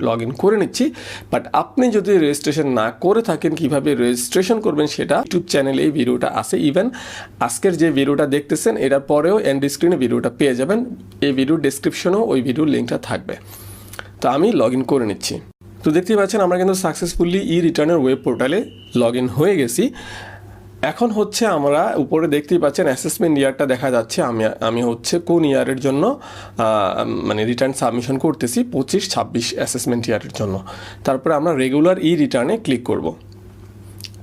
Log in করে নিচ্ছি। But আপনি যদি রেজিস্ট্রেশন না করে থাকেন, কীভাবে রেজিস্ট্রেশন করবেন সেটা ইউটিউব চ্যানেলে এই ভিডিওটা আছে। ইভেন আজকের যে ভিডিওটা দেখতেছেন এটার পরেও এন্ড স্ক্রিনে ভিডিওটা পেয়ে যাবেন, এই ভিডিও ডেসক্রিপশনেও ওই ভিডিওর লিঙ্কটা থাকবে। তো আমি লগ ইন করে নিচ্ছি। তো দেখতেই পাচ্ছেন আমরা কিন্তু সাকসেসফুলি ই রিটার্নের ওয়েব পোর্টালে লগ ইন হয়ে গেছি। এখন হচ্ছে আমরা উপরে দেখতেই পাচ্ছেন অ্যাসেসমেন্ট ইয়ারটা দেখা যাচ্ছে। আমি হচ্ছে কোন ইয়ারের জন্য মানে রিটার্ন সাবমিশন করতেছি, 25-26 অ্যাসেসমেন্ট ইয়ারের জন্য। তারপরে আমরা রেগুলার ই রিটার্নে ক্লিক করব।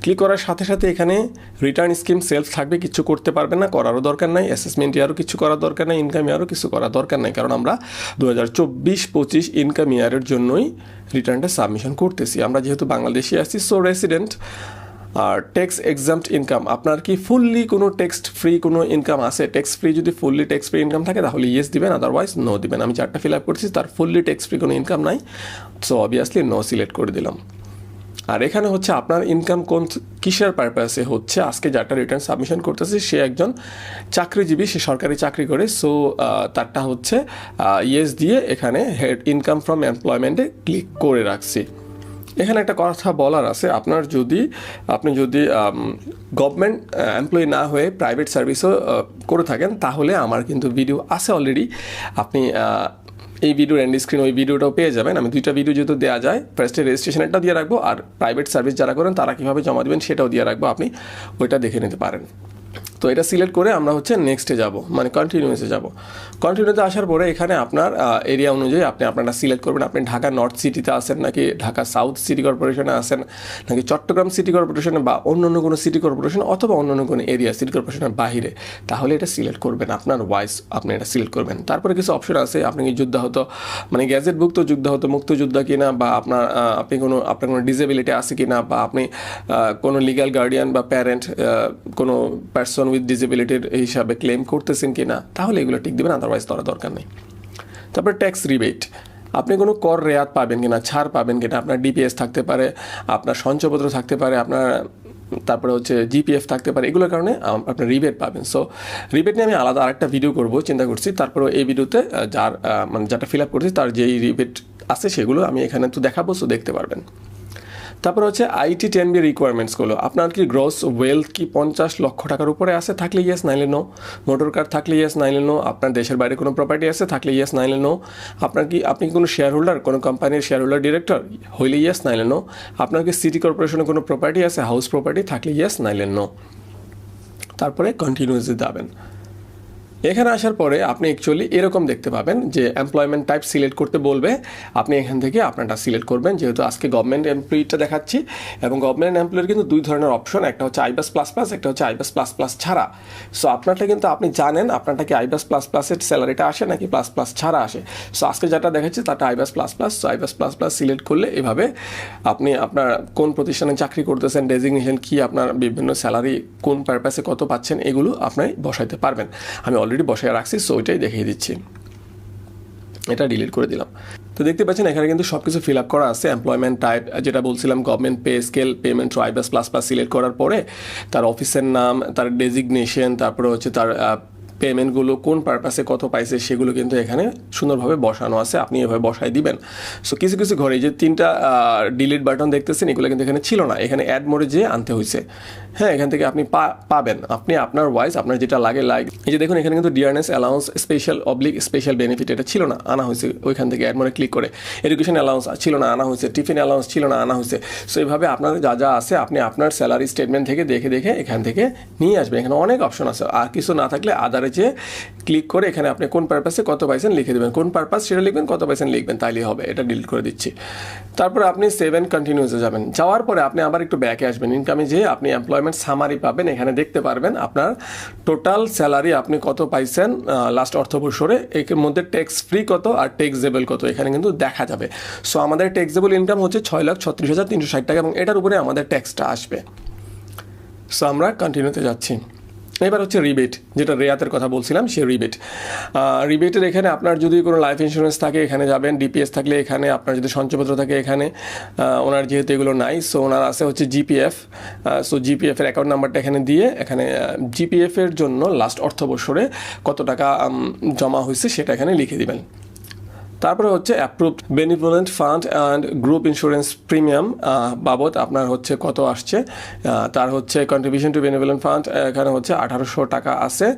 ক্লিক করার সাথে সাথে এখানে রিটার্ন স্কিম সেলফ থাকবে, কিছু করতে পারবেন না, করারও দরকার নাই। অ্যাসেসমেন্ট ইয়ারও কিছু করার দরকার নাই, ইনকাম ইয়ারও কিছু করার দরকার নাই, কারণ আমরা 2024-25 ইনকাম ইয়ারের জন্যই রিটার্নটা সাবমিশন করতেছি। আমরা যেহেতু বাংলাদেশে আছি, সো রেসিডেন্ট আর ট্যাক্স এক্সাম্পট ইনকাম, আপনার কি ফুললি কোনো ট্যাক্স ফ্রি কোনো ইনকাম আছে? ট্যাক্স ফ্রি যদি ফুললি ট্যাক্স ফ্রি ইনকাম থাকে তাহলে ইয়েস দিবেন, আদারওয়াইজ নো দিবেন। আমি চারটা ফিল আপ করছি, তার ফুললি ট্যাক্স ফ্রি কোনো ইনকাম নাই, সো অবভিয়াসলি নো সিলেক্ট করে দিলাম। আর এখানে হচ্ছে আপনার ইনকাম কোন কিসের পারপাসে হচ্ছে, আজকে যাটা রিটার্ন সাবমিশন করতেছে সে একজন চাকরিজীবী, সে সরকারি চাকরি করে, সো তারটা হচ্ছে ইয়েস দিয়ে এখানে হেড ইনকাম ফ্রম এমপ্লয়মেন্টে ক্লিক করে রাখছি। এখানে একটা কথা বলার আছে, আপনি যদি গভর্নমেন্ট এমপ্লয়ি না হয়ে প্রাইভেট সার্ভিসও করে থাকেন তাহলে আমার কিন্তু ভিডিও আছে অলরেডি, আপনি এই ভিডিওর এন্ড স্ক্রিন ওই ভিডিওটাও পেয়ে যাবেন। আমি দুইটা ভিডিও যেহেতু দেওয়া যায়, ফার্স্টে রেজিস্ট্রেশনটা দিয়ে রাখবো আর প্রাইভেট সার্ভিস যারা করেন তারা কীভাবে জমা দেবেন সেটাও দিয়ে রাখবো, আপনি ওইটা দেখে নিতে পারেন। তো এটা সিলেক্ট করে আমরা হচ্ছে নেক্সটে যাব, মানে কন্টিনিউসে যাব। কন্টিনিউতে আসার পরে এখানে আপনার এরিয়া অনুযায়ী আপনি আপনারটা সিলেক্ট করবেন। আপনি ঢাকা নর্থ সিটিতে আছেন নাকি ঢাকা সাউথ সিটি কর্পোরেশনে আছেন নাকি চট্টগ্রাম সিটি কর্পোরেশনে বা অন্য কোনো সিটি কর্পোরেশন অথবা অন্য কোনো এরিয়া সিটি কর্পোরেশনের বাহিরে, তাহলে এটা সিলেক্ট করবেন, আপনার ওয়াইজ আপনি এটা সিলেক্ট করবেন। তারপরে কিছু অপশন আছে, আপনি কি যুদ্ধাহত মানে গ্যাজেটভুক্ত যুদ্ধাহত মুক্তযোদ্ধা কিনা, বা আপনার কোনো ডিসেবিলিটি আছে কিনা, বা আপনি কোনো লিগ্যাল গার্ডিয়ান বা প্যারেন্ট কোনো পার্সন উইথ ডিসেবিলিটির হিসাবে ক্লেম করতেছেন কিনা, তাহলে এগুলো টিক দেবেন, আদারওয়াইজ করার দরকার নেই। তারপরে ট্যাক্স রিবেট, আপনি কোনো কর রেয়াত পাবেন কিনা, ছাড় পাবেন কিনা, আপনার ডিপিএস থাকতে পারে, আপনার সঞ্চয়পত্র থাকতে পারে, আপনার তারপরে হচ্ছে জিপিএফ থাকতে পারে, এগুলোর কারণে আপনার রিবেট পাবেন। সো রিবেট নিয়ে আমি আলাদা আরেকটা ভিডিও করবো চিন্তা করছি। তারপরে এই ভিডিওতে যেটা ফিল আপ করছি তার যেই রিবেট আছে সেগুলো আমি এখানে তো দেখাবো, সো দেখতে পারবেন। তারপর হচ্ছে আইটি 10B রিকোয়ারমেন্টসগুলো, আপনার কি গ্রস ওয়েলথ কি 50 লক্ষ টাকার উপরে আছে, থাকলে ইয়েস, নাইলে নো। মোটর কার থাকলে ইয়েস, নাইলে নো। আপনার দেশের বাইরে কোনো প্রপার্টি আছে, থাকলে ইয়েস, নাইলে নো। আপনি কোনো শেয়ার হোল্ডার, কোনো কোম্পানির শেয়ার হোল্ডার ডিরেক্টর, হইলে ইয়েস, নাইলে নো। আপনার কি সিটি কর্পোরেশনে কোনো প্রপার্টি আছে, হাউস প্রপার্টি, থাকলে ইয়েস, নাইলে নো। তারপরে কন্টিনিউসে যাবেন। এখানে আসার পরে আপনি অ্যাকচুয়ালি এরকম দেখতে পাবেন যে এমপ্লয়মেন্ট টাইপ সিলেক্ট করতে বলবে, আপনি এখান থেকে আপনারটা সিলেক্ট করবেন। যেহেতু আজকে গভর্নমেন্ট এমপ্লয়িটা দেখাচ্ছি, এবং গভর্নমেন্ট এমপ্লয়ের কিন্তু দুই ধরনের অপশন, একটা হচ্ছে আইবাস প্লাস প্লাস, একটা হচ্ছে আইবাস প্লাস প্লাস ছাড়া। সো আপনারটা কিন্তু আপনি জানেন আপনারটা কি আইবাস প্লাস প্লাসের স্যালারিটা আসে নাকি প্লাস প্লাস ছাড়া আসে। সো আজকে যেটা দেখাচ্ছি তাটা iBAS plus plus. So iBAS plus plus select করলে এভাবে আপনি আপনার কোন প্রতিষ্ঠানে চাকরি করতেছেন, ডেজিগনেশন কি, আপনার বিভিন্ন স্যালারি কোন পারপাসে কত পাচ্ছেন, এগুলো আপনি বসাইতে পারবেন। আমি অলরেডি বসায় রাখছি, সো ওইটাই দেখিয়ে দিচ্ছি। এটা ডিলিট করে দিলাম। তো দেখতে পাচ্ছেন এখানে কিন্তু সব কিছু ফিল আপ করা আছে। এমপ্লয়মেন্ট টাইপ যেটা বলছিলাম, government pay scale, payment আইবাস plus plus select করার পরে তার অফিসের নাম, তার ডেজিগনেশন, তারপরে হচ্ছে তার পেমেন্টগুলো কোন পারপাসে কত পাইছে সেগুলো কিন্তু এখানে সুন্দরভাবে বসানো আছে, আপনি এভাবে বসাই দিবেন। সো কিছু কিছু ঘরে যে 3টা ডিলিট বাটন দেখতেছেন এগুলো কিন্তু এখানে ছিল না, এখানে অ্যাড মোডে যেয়ে আনতে হয়েছে। হ্যাঁ, এখান থেকে আপনি পাবেন, আপনি আপনার ওয়াইজ আপনার যেটা লাগে এই যে দেখুন এখানে কিন্তু ডিআরএস অ্যালাউন্স স্পেশাল বেনিফিট এটা ছিল না, আনা হয়েছে ওইখান থেকে অ্যাড মোডে ক্লিক করে। এডুকেশন অ্যালাউন্স ছিল না, আনা হয়েছে। টিফিন অ্যালাউন্স ছিল না, আনা হয়েছে। সো এইভাবে আপনার যা যা আছে আপনি আপনার স্যালারি স্টেটমেন্ট থেকে দেখে দেখে এখান থেকে নিয়ে আসবেন। এখানে অনেক অপশন আছে, আর কিছু না থাকলে আদারে যে ক্লিক করে এখানে আপনি কোন পারপাসে কত পাইছেন লিখে দেবেন, কোন পারপাস সেটা লিখবেন, কত পাইছেন লিখবেন, তাইলেই হবে। এটা ডিলিট করে দিচ্ছি। তারপর আপনি সেভ এন্ড কন্টিনিউসে যাবেন। যাওয়ার পরে আপনি আবার একটু ব্যাকে আসবেন। ইনকামে যেয়ে আপনি এমপ্লয়মেন্ট সামারি পাবেন, এখানে দেখতে পারবেন আপনার টোটাল স্যালারি আপনি কত পাইছেন লাস্ট অর্থবছরে, এর মধ্যে ট্যাক্স ফ্রি কত আর ট্যাক্সেবল কত এখানে কিন্তু দেখা যাবে। সো আমাদের ট্যাক্সেবল ইনকাম হচ্ছে 6,36,360 টাকা, এবং এটার উপরে আমাদের ট্যাক্সটা আসবে। সো আমরা কন্টিনিউতে যাচ্ছি। এবার হচ্ছে রিবেট, যেটা রেয়াতের কথা বলছিলাম, সে রিবেটের এখানে আপনার যদি কোনো লাইফ ইন্স্যুরেন্স থাকে এখানে যাবেন, ডিপিএস থাকলে এখানে, আপনার যদি সঞ্চয়পত্র থাকে এখানে, ওনার যেহেতু এগুলো নাই সো ওনার আছে হচ্ছে জিপিএফ। সো জিপিএফের অ্যাকাউন্ট নাম্বারটা এখানে দিয়ে এখানে জিপিএফের জন্য লাস্ট অর্থবছরে কত টাকা জমা হয়েছে সেটা এখানে লিখে দিবেন। তারপরে হচ্ছে approved benevolent fund and group insurance premium বাবদ আপনার হচ্ছে কত আসছে, তার হচ্ছে কন্ট্রিবিউশন টু বেনিভোলেন্ট ফান্ড এখানে হচ্ছে 1800 টাকা আছে,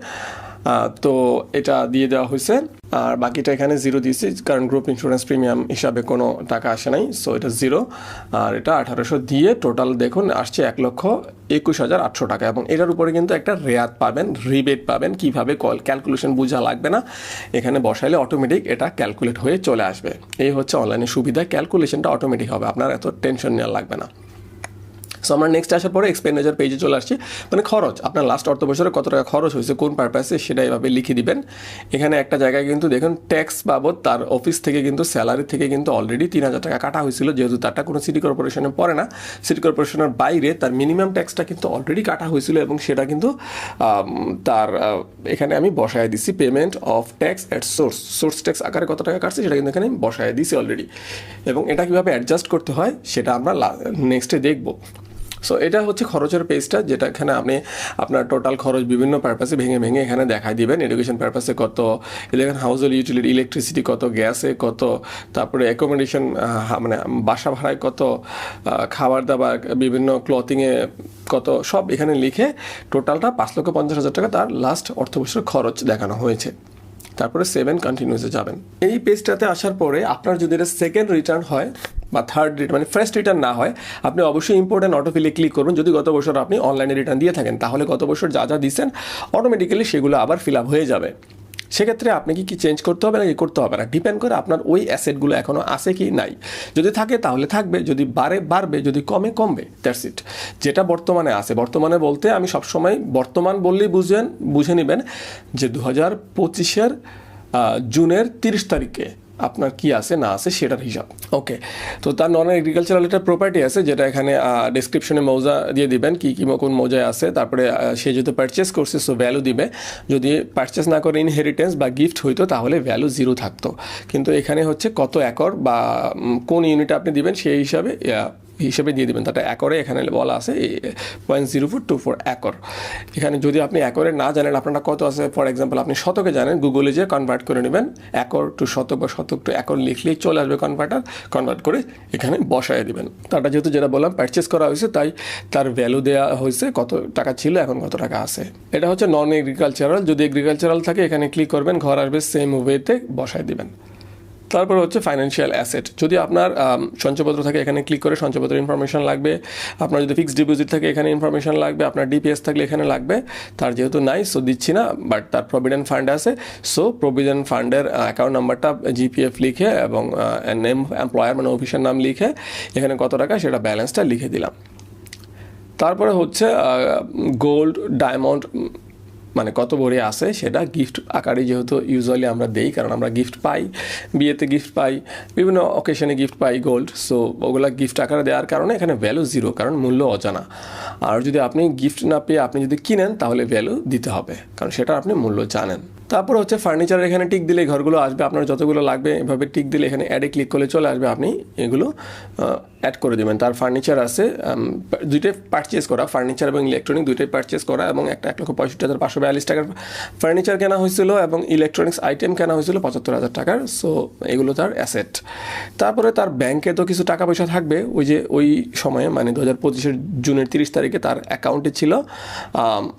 তো এটা দিয়ে দেওয়া হয়েছে। আর বাকিটা এখানে জিরো দিয়েছি কারণ গ্রুপ ইন্স্যুরেন্স প্রিমিয়াম হিসাবে কোনো টাকা আসে নাই, সো এটা জিরো। আর এটা 1800 দিয়ে টোটাল দেখুন আসছে 1,21,800 টাকা। এবং এটার উপরে কিন্তু একটা রেয়াত পাবেন, রিবেট পাবেন। কীভাবে ক্যালকুলেশন বোঝা লাগবে না, এখানে বসাইলে অটোমেটিক এটা ক্যালকুলেট হয়ে চলে আসবে। এই হচ্ছে অনলাইনে সুবিধা, ক্যালকুলেশনটা অটোমেটিক হবে, আপনার এত টেনশন নেওয়া লাগবে না। সো আমরা নেক্সট আসার পরে এক্সপেন্ডিচার পেজে চলে আসছি, মানে খরচ, আপনার লাস্ট অর্থ বছরে কত টাকা খরচ হয়েছে কোন পারপাসে সেটা এভাবে লিখে দিবেন। এখানে একটা জায়গায় কিন্তু দেখুন ট্যাক্স বাবদ তার অফিস থেকে কিন্তু স্যালারি থেকে কিন্তু অলরেডি 3,000 টাকা কাটা হয়েছিল, যেহেতু তারটা কোনো সিটি কর্পোরেশনে পড়ে না, সিটি কর্পোরেশনের বাইরে তার মিনিমাম ট্যাক্সটা কিন্তু অলরেডি কাটা হয়েছিল এবং সেটা কিন্তু তার এখানে আমি বসায় দিছি payment of tax at source tax আকারে কত টাকা কাটছে সেটা কিন্তু এখানে আমি বসায় দিছি অলরেডি। এবং এটা কীভাবে অ্যাডজাস্ট করতে হয় সেটা আমরা নেক্সটে দেখব। সো এটা হচ্ছে খরচের পেজটা, যেটা এখানে আপনি আপনার টোটাল খরচ বিভিন্ন পারপাসে ভেঙে ভেঙে এখানে দেখাই দিবেন। এডুকেশন পারপাসে কত, দেখেন হাউস হোল্ড ইউটিলিটি, ইলেকট্রিসিটি কত, গ্যাসে কত, তারপরে অ্যাকোমোডেশন মানে বাসা ভাড়ায় কত, খাবার দাবার, বিভিন্ন ক্লথিংয়ে কত, সব এখানে লিখে টোটালটা 5,50,000 টাকা তার লাস্ট অর্থবছরের খরচ দেখানো হয়েছে। তারপরে 7 কন্টিনিউসে যাবেন। এই পেজটাতে আসার পরে আপনার যদি এটা সেকেন্ড রিটার্ন হয় বা থার্ড রিটার্ন মানে ফার্স্ট রিটার্ন না হয়, আপনি অবশ্যই ইম্পোর্টেন্ট অটোফিলে ক্লিক করবেন। যদি গত বছর আপনি অনলাইনে রিটার্ন দিয়ে থাকেন তাহলে গত বছর যা যা দিয়েছেন অটোমেটিক্যালি সেগুলো আবার ফিল আপ হয়ে যাবে। সেক্ষেত্রে আপনাকে কি চেঞ্জ করতে হবে নাকি করতে হবে না, ডিপেন্ড করে আপনার ওই অ্যাসেটগুলো এখনও আছে কি নাই। যদি থাকে তাহলে থাকবে, যদি বাড়বে, যদি কমবে, দ্যাটস ইট। যেটা বর্তমানে আছে, বর্তমানে বলতে আমি সবসময় বর্তমান বললেই বুঝে নেবেন যে 2025-এর জুনের 30 তারিখে আপনার কি আছে না আছে সেটার হিসাব। ওকে, তো তার নন এগ্রিকালচারাল একটা প্রপার্টি আছে যেটা এখানে ডিসক্রিপশনে মৌজা দিয়ে দিবেন কি কোন মৌজায় আছে। তারপরে সে যদি পারচেস করছে সো ভ্যালু দিবে, যদি পারচেস না করে ইনহেরিটেন্স বা গিফট হইতো তাহলে ভ্যালু 0 থাকতো। কিন্তু এখানে হচ্ছে কত একর বা কোন ইউনিট আপনি দিবেন সেই হিসেবে দিয়ে দেবেন। তাটা একরে এখানে বলা আছে 0.0424 একর। এখানে যদি আপনি একরে না জানেন আপনারা কত আছে, ফর এক্সাম্পল আপনি শতকে জানেন, গুগলে যে কনভার্ট করে নেবেন, একর টু শতক বা শতক টু একর লিখলেই চলে আসবে কনভার্ট করে এখানে বসায় দেবেন। তাটা যেহেতু যেটা বললাম পারচেস করা হয়েছে তাই তার ভ্যালু দেওয়া হয়েছে, কত টাকা ছিল এখন কত টাকা আছে। এটা হচ্ছে নন এগ্রিকালচারাল। যদি এগ্রিকালচারাল থাকে এখানে ক্লিক করবেন, ঘর আসবে, সেম ওয়েতে বসায় দেবেন। তারপর হচ্ছে ফাইন্যান্সিয়াল অ্যাসেট। যদি আপনার সঞ্চয়পত্র থাকে এখানে ক্লিক করে সঞ্চয়পত্রের ইনফরমেশন লাগবে, আপনার যদি ফিক্সড ডিপোজিট থাকে এখানে ইনফরমেশন লাগবে, আপনার ডিপিএস থাকলে এখানে লাগবে। তার যেহেতু নাই সো দিচ্ছি না, বাট তার প্রভিডেন্ট ফান্ড আছে, সো প্রভিডেন্ট ফান্ডের অ্যাকাউন্ট নাম্বারটা জিপিএফ লিখে এবং নেম এমপ্লয়ার মানে অফিসের নাম লিখে এখানে কত টাকা সেটা ব্যালেন্সটা লিখে দিলাম। তারপরে হচ্ছে গোল্ড ডায়মন্ড মানে কত ভরি আছে সেটা গিফট আকারে যেহেতু ইউজুয়ালি আমরা দেই, কারণ আমরা গিফট পাই, বিয়েতে গিফট পাই, বিভিন্ন অকেশনে গিফট পাই গোল্ড, সো ওগুলা গিফট আকারে দেওয়ার কারণে এখানে ভ্যালু 0, কারণ মূল্য অজানা। আর যদি আপনি গিফট না পেয়ে আপনি যদি কিনেন তাহলে ভ্যালু দিতে হবে, কারণ সেটা আপনি মূল্য জানেন। তারপর হচ্ছে ফার্নিচার, এখানে টিক দিলে ঘরগুলো আসবে, আপনার যতগুলো লাগবে এভাবে টিক দিলে এখানে অ্যাডে ক্লিক করলে চলে আসবে, আপনি এগুলো অ্যাড করে দেবেন। তার ফার্নিচার আছে দুইটাই পারচেস করা, ফার্নিচার এবং ইলেকট্রনিক দুইটাই পারচেস করা, এবং একটা 1,65,542 টাকার ফার্নিচার কেনা হয়েছিল এবং ইলেকট্রনিক্স আইটেম কেনা হয়েছিল 75,000 টাকার। সো এগুলো তার অ্যাসেট। তারপরে তার ব্যাংকে তো কিছু টাকা পয়সা থাকবে, ওই সময়ে মানে 2025-এর জুনের 30 তারিখে তার অ্যাকাউন্টে ছিল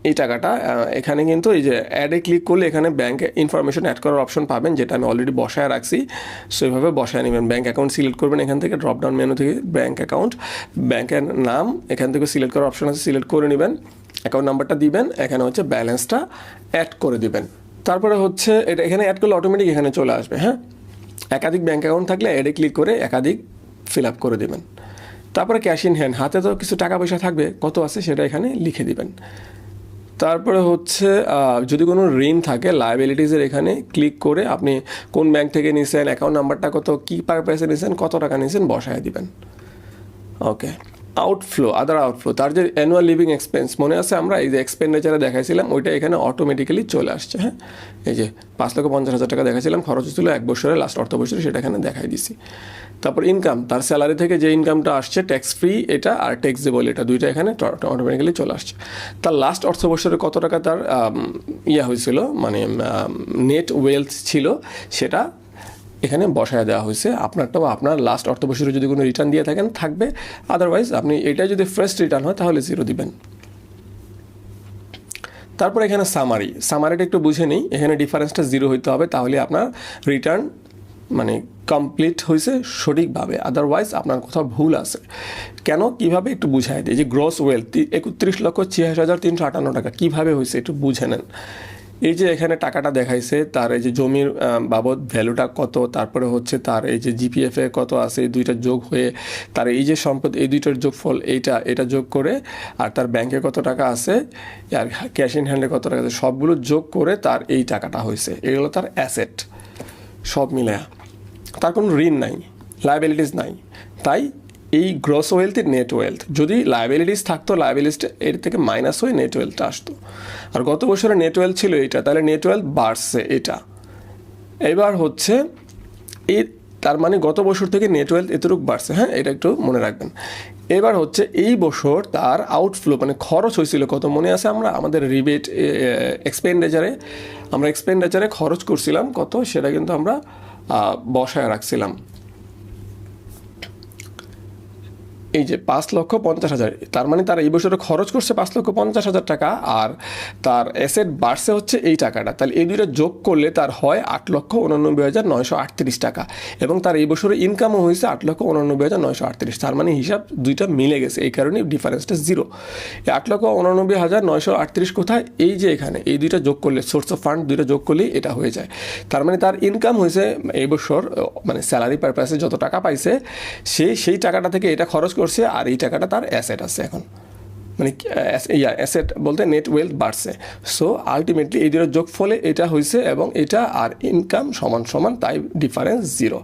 এই টাকাটা। এখানে কিন্তু এই যে অ্যাডে ক্লিক করলে এখানে ব্যাংকে ইনফরমেশন অ্যাড করার অপশন পাবেন, যেটা আমি অলরেডি বসায় রাখছি। সো এইভাবে বসায় নেবেন, ব্যাংক অ্যাকাউন্ট সিলেক্ট করবেন, এখান থেকে ড্রপ ডাউন মেনু থেকে ব্যাংক অ্যাকাউন্ট, ব্যাংকের নাম এখান থেকে সিলেক্ট করার অপশন আছে, সিলেক্ট করে নেবেন, অ্যাকাউন্ট নাম্বারটা দিবেন, এখানে হচ্ছে ব্যালেন্সটা অ্যাড করে দিবেন। তারপরে হচ্ছে এটা এখানে অ্যাড করলে অটোমেটিক এখানে চলে আসবে। হ্যাঁ, একাধিক ব্যাংক অ্যাকাউন্ট থাকলে অ্যাডে ক্লিক করে একাধিক ফিল আপ করে দেবেন। তারপরে ক্যাশ ইন হ্যান্ড, হাতে তো কিছু টাকা পয়সা থাকবে, কত আছে সেটা এখানে লিখে দিবেন। তারপরে হচ্ছে যদি কোনো ঋণ থাকে লায়াবিলিটিসের এখানে ক্লিক করে আপনি কোন ব্যাংক থেকে নিয়েছেন, অ্যাকাউন্ট নাম্বারটা কত, কী পারপাসে নিয়েছেন, কত টাকা নিয়েছেন বসায় দিবেন। ওকে, আউটফ্লো, আদার আউটফ্লো, তার যে অ্যানুয়াল লিভিং এক্সপেন্স মনে আছে আমরা এই যে এক্সপেন্ডিচারে দেখাইছিলাম ওইটা এখানে অটোমেটিক্যালি চলে আসছে। হ্যাঁ, এই যে 5,50,000 টাকা দেখাইছিলাম খরচ হচ্ছিল 1 বছরে, লাস্ট অর্থ বছরে, সেটা এখানে দেখাই দিছি। তারপর ইনকাম, তার স্যালারি থেকে যে ইনকামটা আসছে ট্যাক্স ফ্রি এটা আর ট্যাক্সেবল এটা দুইটা এখানে অটোমেটিক্যালি চলে আসছে। তার লাস্ট অর্থ বছরে কত টাকা তার হয়েছিল মানে নেট ওয়েলথ ছিল সেটা এখানে বসায় দেওয়া হয়েছে। আপনারটাও আপনার লাস্ট অর্থ বছরে যদি কোনো রিটার্ন দিয়ে থাকেন থাকবে, আদারওয়াইজ আপনি এটা যদি ফ্রেশ রিটার্ন হয় তাহলে 0 দিবেন। তারপর এখানে সামারিটা একটু বুঝে নিই। এখানে ডিফারেন্সটা 0 হইতে হবে, তাহলে আপনার রিটার্ন মানে কমপ্লিট হয়েছে সঠিকভাবে, আদারওয়াইজ আপনার কোথাও ভুল আছে। কেন, কিভাবে একটু বুঝাই দিই। যে গ্রস ওয়েলথ 31,86,358 টাকা কীভাবে হয়েছে একটু বুঝে নেন। এই যে এখানে টাকাটা দেখাইছে, তার এই যে জমির বাবদ ভ্যালুটা কত, তারপরে হচ্ছে তার এই যে জিপিএফে কত আছে, এই দুইটা যোগ হয়ে তার এই যে সম্পদ, এই দুইটার যোগফল এটা যোগ করে, আর তার ব্যাংকে কত টাকা আছে আর ক্যাশ ইন হ্যান্ডে কত টাকা আছে, সবগুলো যোগ করে তার এই টাকাটা হয়েছে। এগুলো তার অ্যাসেট সব মিলে। তার কোনো ঋণ নাই, লায়াবিলিটিস নাই। তাই এই গ্রস ওয়েলথ নেট ওয়েলথ, যদি লায়াবিলিটিস থাকতো লায়াবিলিটিসটা এর থেকে মাইনাস হয়ে নেট ওয়েলথটা আসতো। আর গত বছরে নেট ওয়েলথ ছিল এটা, তাহলে নেট ওয়েলথ বাড়ছে এটা। এবার হচ্ছে এই তার মানে গত বছর থেকে নেট ওয়েলথ এতটুকু বাড়ছে, হ্যাঁ এটা একটু মনে রাখবেন। এবার হচ্ছে এই বছর তার আউটফ্লো মানে খরচ হয়েছিল কত মনে আছে, আমরা আমাদের রিবেট এক্সপেন্ডিচারে খরচ করছিলাম কত, সেটা কিন্তু আমরা বসায় রাখছিলাম। এই যে 5,50,000, তার মানে তার এই বছরে খরচ করছে 5,50,000 টাকা, আর তার অ্যাসেট বাড়ছে হচ্ছে এই টাকাটা। তাহলে এই দুইটা যোগ করলে তার হয় 8,89,938 টাকা, এবং তার এই বছরে ইনকামও হয়েছে 8,89,938। তার মানে হিসাব দুইটা মিলে গেছে, এই কারণে ডিফারেন্সটা 0। এই 8,89,938 কোথায়, এই যে এখানে এই দুইটা যোগ করলে, সোর্স অফ ফান্ড দুইটা যোগ করলেই এটা হয়ে যায়। তার মানে তার ইনকাম হয়েছে এই বছর, মানে স্যালারি পারপাসে যত টাকা পাইছে সেই টাকাটা থেকে এটা খরচ করছে, আর এই টাকাটা তার অ্যাসেট আছে এখন, মানে অ্যাসেট বলতে নেট ওয়েলথ বাড়ছে। সো আলটিমেটলি এই দুটোর যোগফলে এটা হয়েছে, এবং এটা আর ইনকাম সমান সমান, তাই ডিফারেন্স 0।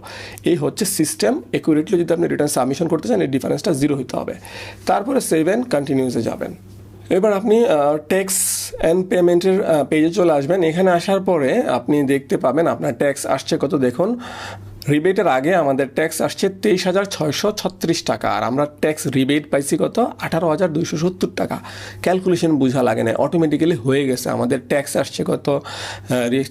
এই হচ্ছে সিস্টেম। অ্যাকুরেটলি যদি আপনি রিটার্ন সাবমিশন করতে চান এই ডিফারেন্সটা 0 হতে হবে। তারপরে সেভ অ্যান্ড কন্টিনিউসে যাবেন। এবার আপনি ট্যাক্স অ্যান্ড পেমেন্টের পেজে চলে আসবেন। এখানে আসার পরে আপনি দেখতে পাবেন আপনার ট্যাক্স আসছে কত। দেখুন, রিবেটের আগে আমাদের ট্যাক্স আসছে 23,636 টাকা, আর আমরা ট্যাক্স রিবেট পাইছি কত, 18,270 টাকা। ক্যালকুলেশন বোঝা লাগে না, অটোমেটিক্যালি হয়ে গেছে। আমাদের ট্যাক্স আসছে কত,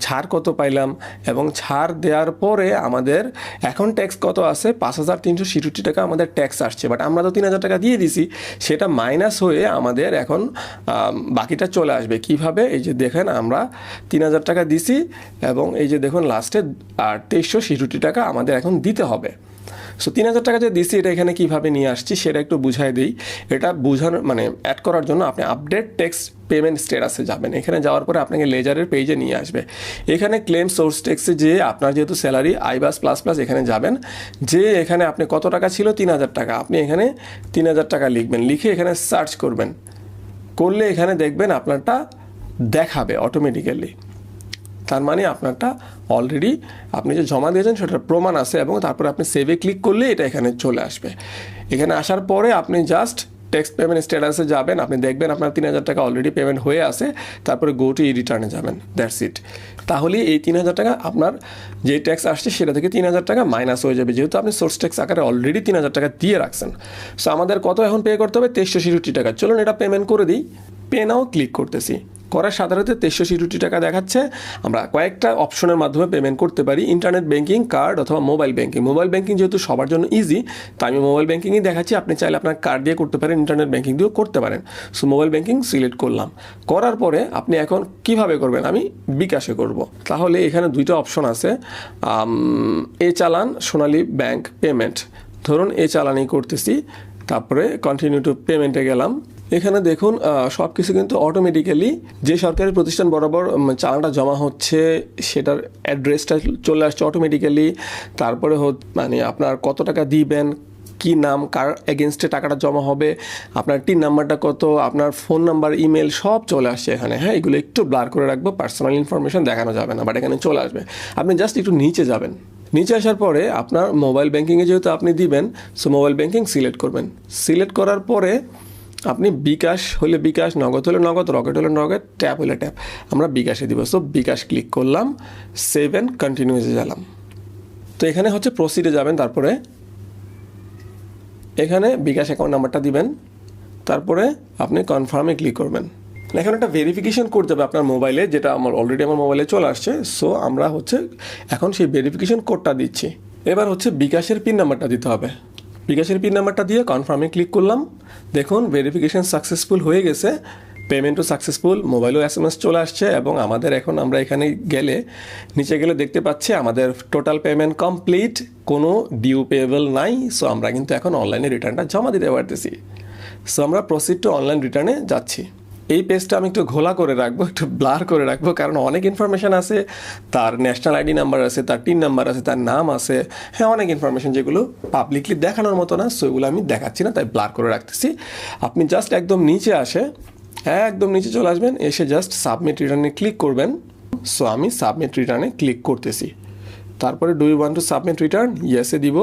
ছাড় কত পাইলাম, এবং ছাড় দেওয়ার পরে আমাদের এখন ট্যাক্স কত আছে, 5,366 টাকা আমাদের ট্যাক্স আসছে। বাট আমরা তো 3,000 টাকা দিয়ে দিছি, সেটা মাইনাস হয়ে আমাদের এখন বাকিটা চলে আসবে কিভাবে। এই যে দেখেন, আমরা 3,000 টাকা দিছি, এবং এই যে দেখুন লাস্টে 2,366 টাকা আমাদের এখন দিতে হবে। সো 3,000 টাকা যে দিছি, এটা এখানে কীভাবে নিয়ে আসছি সেটা একটু বুঝাই দিই। এটা বোঝানোর মানে অ্যাড করার জন্য আপনি আপডেট ট্যাক্স পেমেন্ট স্ট্যাটাসে যাবেন। এখানে যাওয়ার পরে আপনাকে লেজারের পেজে নিয়ে আসবে। এখানে ক্লেম সোর্স ট্যাক্সে যে আপনার যেহেতু স্যালারি আইবাস প্লাস এখানে যাবেন, যে এখানে আপনি কত টাকা ছিল, 3,000 টাকা, আপনি এখানে 3,000 টাকা লিখবেন, লিখে এখানে সার্চ করবেন। করলে এখানে দেখবেন আপনারটা দেখাবে অটোমেটিক্যালি। তার মানে আপনারটা অলরেডি আপনি যে জমা দিয়েছেন সেটার প্রমাণ আছে, এবং তারপরে আপনি সেভে ক্লিক করলে এটা এখানে চলে আসবে। এখানে আসার পরে আপনি জাস্ট ট্যাক্স পেমেন্ট স্ট্যাটাসে যাবেন, আপনি দেখবেন আপনার 3,000 টাকা অলরেডি পেমেন্ট হয়ে আছে, তারপরে গো টু রিটার্নে যাবেন, দ্যাটস ইট। তাহলে এই 3,000 টাকা আপনার যে ট্যাক্স আসছে সেটা থেকে 3,000 টাকা মাইনাস হয়ে যাবে, যেহেতু আপনি সোর্স ট্যাক্স আকারে অলরেডি 3,000 টাকা দিয়ে রাখছেন। সো আমাদের কত এখন পে করতে হবে, 2,366 টাকা। চলুন এটা পেমেন্ট করে দিই। পে নাও ক্লিক করতেছি, করার সাথে সাথে 2,366 টাকা দেখাচ্ছে। আমরা কয়েকটা অপশনের মাধ্যমে পেমেন্ট করতে পারি, ইন্টারনেট ব্যাঙ্কিং, কার্ড অথবা মোবাইল ব্যাঙ্কিং। মোবাইল ব্যাঙ্কিং যেহেতু সবার জন্য ইজি, তাই আমি মোবাইল ব্যাঙ্কিংই দেখাচ্ছি। আপনি চাইলে আপনার কার্ড দিয়ে করতে পারেন, ইন্টারনেট ব্যাঙ্কিং দিয়েও করতে পারেন। সো মোবাইল ব্যাঙ্কিং সিলেক্ট করলাম। করার পরে আপনি এখন কিভাবে করবেন, আমি বিকাশে করব। তাহলে এখানে দুইটা অপশন আছে, এ চালান, সোনালী ব্যাংক পেমেন্ট। ধরুন এ চালানই করতেছি, তারপরে কন্টিনিউ টু পেমেন্টে গেলাম। এখানে দেখুন সব কিছু কিন্তু অটোমেটিক্যালি যে সরকারি প্রতিষ্ঠান বরাবর চালানটা জমা হচ্ছে সেটার অ্যাড্রেসটা চলে আসছে অটোমেটিক্যালি। তারপরে মানে আপনার কত টাকা দিবেন, কি নাম, কার এগেনস্টে টাকাটা জমা হবে, আপনার টিন নাম্বারটা কত, আপনার ফোন নাম্বার, ইমেল সব চলে আসছে এখানে। হ্যাঁ, এগুলো একটু ব্লার করে রাখবো, পার্সোনাল ইনফরমেশন দেখানো যাবে না, বাট এখানে চলে আসবে। আপনি জাস্ট একটু নিচে যাবেন, নিচে আসার পরে আপনার মোবাইল ব্যাঙ্কিংয়ে যেহেতু আপনি দিবেন, সো মোবাইল ব্যাঙ্কিং সিলেক্ট করবেন। সিলেক্ট করার পরে আপনি বিকাশ হলে বিকাশ, নগদ হলে নগদ, রকেট হলে নগদ, ট্যাপ হলে ট্যাপ, আমরা বিকাশে দিব। সো বিকাশ ক্লিক করলাম, সেভ অ্যান্ড কন্টিনিউসে গেলাম। তো এখানে হচ্ছে প্রসিডে যাবেন, তারপরে এখানে বিকাশ অ্যাকাউন্ট নাম্বারটা দিবেন, তারপরে আপনি কনফার্মে ক্লিক করবেন। এখন একটা ভেরিফিকেশন কোড যাবে আপনার মোবাইলে, যেটা অলরেডি আমার মোবাইলে চলে আসছে। সো আমরা এখন সেই ভেরিফিকেশন কোডটা দিচ্ছি। এবার বিকাশের পিন নাম্বারটা দিতে হবে। বিকাশের পিন নাম্বারটা দিয়ে কনফার্মে ক্লিক করলাম। দেখুন ভেরিফিকেশন সাকসেসফুল হয়ে গেছে, পেমেন্টও সাকসেসফুল, মোবাইলও SMS চলে আসছে। এবং আমরা এখানে নিচে গেলে দেখতে পাচ্ছি আমাদের টোটাল পেমেন্ট কমপ্লিট, কোনো ডিউ পেয়েবল নাই। সো আমরা কিন্তু এখন অনলাইনে রিটার্নটা জমা দিতে পারতেছি। সো আমরা প্রসিড টু অনলাইন রিটার্নে যাচ্ছি। এই পেজটা আমি একটু ঘোলা করে রাখবো, একটু ব্লার করে রাখবো, কারণ অনেক ইনফরমেশান আছে। তার ন্যাশনাল ID নাম্বার আছে, তার টিন নাম্বার আছে, তার নাম আছে, হ্যাঁ অনেক ইনফরমেশান যেগুলো পাবলিকলি দেখানোর মতো না। সো এগুলো আমি দেখাচ্ছি না, তাই ব্লার করে রাখতেছি। আপনি জাস্ট একদম নিচে একদম নিচে চলে আসবেন, এসে জাস্ট সাবমিট রিটার্নে ক্লিক করবেন। সো আমি সাবমিট রিটার্নে ক্লিক করতেছি। তারপরে do you want to submit return, ইয়েসে দিব।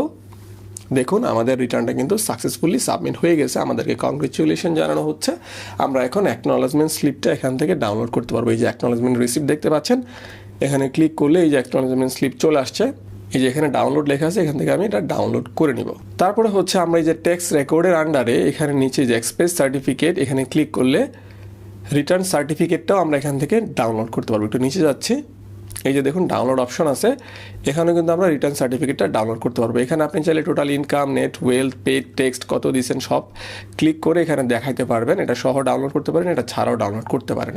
দেখুন আমাদের রিটার্নটা কিন্তু সাকসেসফুলি সাবমিট হয়ে গেছে, আমাদেরকে কংগ্রেচুলেশন জানানো হচ্ছে। আমরা এখন অ্যাকনলেজমেন্ট স্লিপটা এখান থেকে ডাউনলোড করতে পারবো। এই যে অ্যাকনলেজমেন্ট রিসিপ্ট দেখতে পাচ্ছেন, এখানে ক্লিক করলে এই যে অ্যাকনলেজমেন্ট স্লিপ চলে আসছে। এই যে এখানে ডাউনলোড লেখা আছে, এখান থেকে আমি এটা ডাউনলোড করে নিব। তারপরে আমরা এই যে ট্যাক্স রেকর্ডের আন্ডারে এখানে নিচে যে এক্সপ্রেস সার্টিফিকেট, এখানে ক্লিক করলে রিটার্ন সার্টিফিকেটটাও আমরা এখান থেকে ডাউনলোড করতে পারবো। একটু নিচে যাচ্ছি, এই যে দেখুন ডাউনলোড অপশন আছে, এখানে কিন্তু আমরা রিটার্ন সার্টিফিকেটটা ডাউনলোড করতে পারবো। এখানে আপনি চাইলে total income, net wealth, paid, tax কত দিয়েছেন সব ক্লিক করে এখানে দেখাইতে পারবেন। এটা সহ ডাউনলোড করতে পারেন, এটা ছাড়াও ডাউনলোড করতে পারেন।